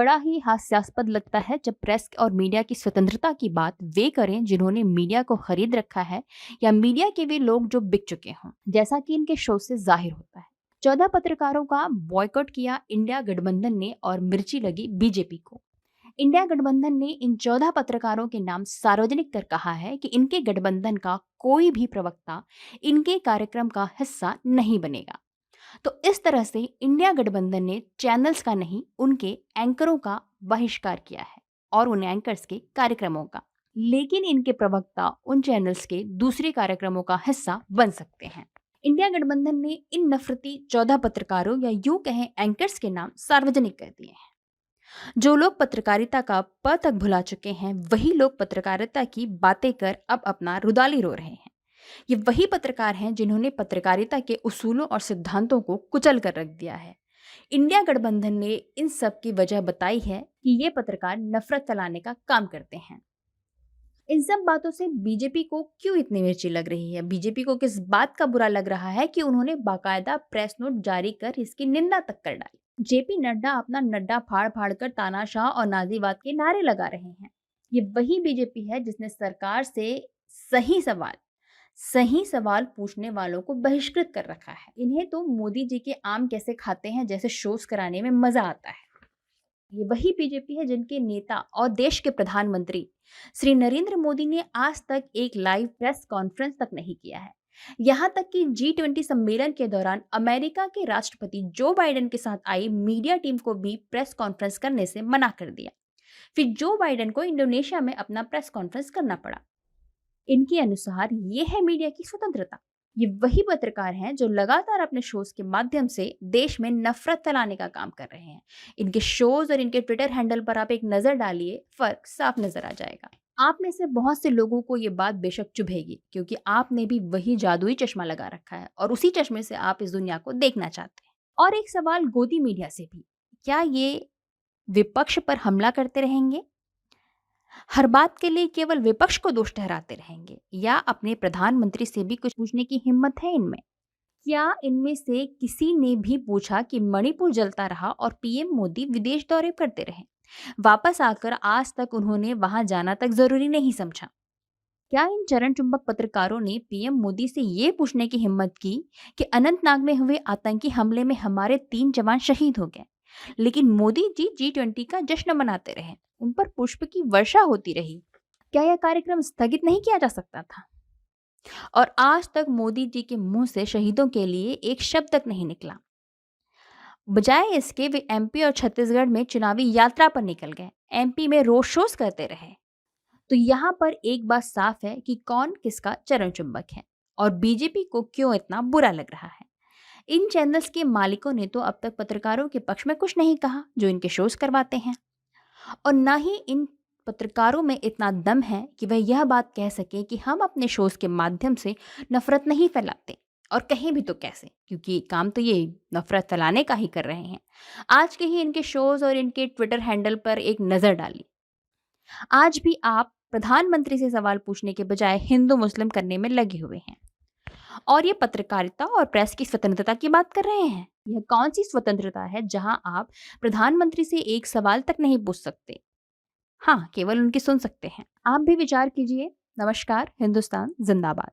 बड़ा ही हास्यास्पद लगता है जब प्रेस और मीडिया की स्वतंत्रता की बात वे करें जिन्होंने मीडिया को खरीद रखा है या मीडिया के वे लोग जो बिक चुके हों, जैसा कि इनके शो से जाहिर होता है। 14 पत्रकारों का बॉयकॉट किया इंडिया गठबंधन ने और मिर्ची लगी बीजेपी को। इंडिया गठबंधन ने इन 14 पत्रकारों के नाम सार्वजनिक कर कहा है कि इनके गठबंधन का कोई भी प्रवक्ता इनके कार्यक्रम का हिस्सा नहीं बनेगा। तो इस तरह से इंडिया गठबंधन ने चैनल्स का नहीं, उनके एंकरों का बहिष्कार किया है और उन एंकर्स के कार्यक्रमों का। लेकिन इनके प्रवक्ता उन चैनल्स के दूसरे कार्यक्रमों का हिस्सा बन सकते हैं। इंडिया गठबंधन ने इन नफरती 14 पत्रकारों या यूं कहें एंकर्स के नाम सार्वजनिक कर दिए हैं। जो लोग पत्रकारिता का प तक भुला चुके हैं, वही लोग पत्रकारिता की बातें कर अब अपना रुदाली रो रहे हैं। ये वही पत्रकार हैं जिन्होंने पत्रकारिता के उसूलों और सिद्धांतों को कुचल कर रख दिया है। इंडिया गठबंधन ने इन सब की वजह बताई है कि ये पत्रकार नफरत फैलाने का काम करते हैं। इन सब बातों से बीजेपी को क्यों इतनी मिर्ची लग रही है? बीजेपी को किस बात का बुरा लग रहा है कि उन्होंने बाकायदा प्रेस नोट जारी कर इसकी निंदा तक कर डाली? जेपी नड्डा अपना नड्डा फाड़ फाड़ कर तानाशाह और नाजीवाद के नारे लगा रहे हैं। ये वही बीजेपी है जिसने सरकार से सही सवाल पूछने वालों को बहिष्कृत कर रखा है। इन्हें तो मोदी जी के आम कैसे खाते हैं जैसे शोज कराने में मजा आता है। ये वही बीजेपी है जिनके नेता और देश के प्रधानमंत्री श्री नरेंद्र मोदी ने आज तक एक लाइव प्रेस कॉन्फ्रेंस तक नहीं किया है। यहां तक कि G20 सम्मेलन के दौरान अमेरिका के राष्ट्रपति जो बाइडेन के साथ आई मीडिया टीम को भी प्रेस कॉन्फ्रेंस करने से मना कर दिया। फिर जो बाइडेन को इंडोनेशिया में अपना प्रेस कॉन्फ्रेंस करना पड़ा। इनके अनुसार ये है मीडिया की स्वतंत्रता। ये वही पत्रकार हैं जो लगातार अपने शोज के माध्यम से देश में नफरत फैलाने का काम कर रहे हैं। इनके शोज और इनके ट्विटर हैंडल पर आप एक नजर डालिए, फर्क साफ नजर आ जाएगा। आप में से बहुत से लोगों को ये बात बेशक चुभेगी क्योंकि आपने भी वही जादुई चश्मा लगा रखा है और उसी चश्मे से आप इस दुनिया को देखना चाहते हैं। और एक सवाल गोदी मीडिया से भी, क्या ये विपक्ष पर हमला करते रहेंगे? हर बात के लिए केवल विपक्ष को दोष ठहराते रहेंगे या अपने प्रधानमंत्री से भी कुछ पूछने की हिम्मत है इनमें? क्या इनमें से किसी ने भी पूछा कि मणिपुर जलता रहा और पीएम मोदी विदेश दौरे करते रहे, वापस आकर आज तक उन्होंने वहां जाना तक जरूरी नहीं समझा? क्या इन चरण चुंबक पत्रकारों ने पीएम मोदी से ये पूछने की हिम्मत की कि अनंतनाग में हुए आतंकी हमले में हमारे 3 जवान शहीद हो गए, लेकिन मोदी जी G20 का जश्न मनाते रहे, उन पर पुष्प की वर्षा होती रही? क्या यह कार्यक्रम स्थगित नहीं किया जा सकता था? और आज तक मोदी जी के मुंह से शहीदों के लिए एक शब्द तक नहीं निकला। बजाय इसके वे MP और छत्तीसगढ़ में चुनावी यात्रा पर निकल गए, MP में रोड शोज करते रहे। तो यहाँ पर एक बात साफ है कि कौन किसका चरण चुंबक है और बीजेपी को क्यों इतना बुरा लग रहा है। इन चैनल्स के मालिकों ने तो अब तक पत्रकारों के पक्ष में कुछ नहीं कहा जो इनके शोज करवाते हैं, और ना ही इन पत्रकारों में इतना दम है कि वह यह बात कह सके कि हम अपने शोज के माध्यम से नफरत नहीं फैलाते, और कहीं भी तो कैसे, क्योंकि काम तो ये नफरत फैलाने का ही कर रहे हैं। आज के ही इनके शोज और इनके ट्विटर हैंडल पर एक नज़र डाली। आज भी आप प्रधानमंत्री से सवाल पूछने के बजाय हिंदू मुस्लिम करने में लगे हुए हैं और ये पत्रकारिता और प्रेस की स्वतंत्रता की बात कर रहे हैं। यह कौन सी स्वतंत्रता है जहां आप प्रधानमंत्री से एक सवाल तक नहीं पूछ सकते? हाँ, केवल उनकी सुन सकते हैं। आप भी विचार कीजिए। नमस्कार, हिंदुस्तान जिंदाबाद।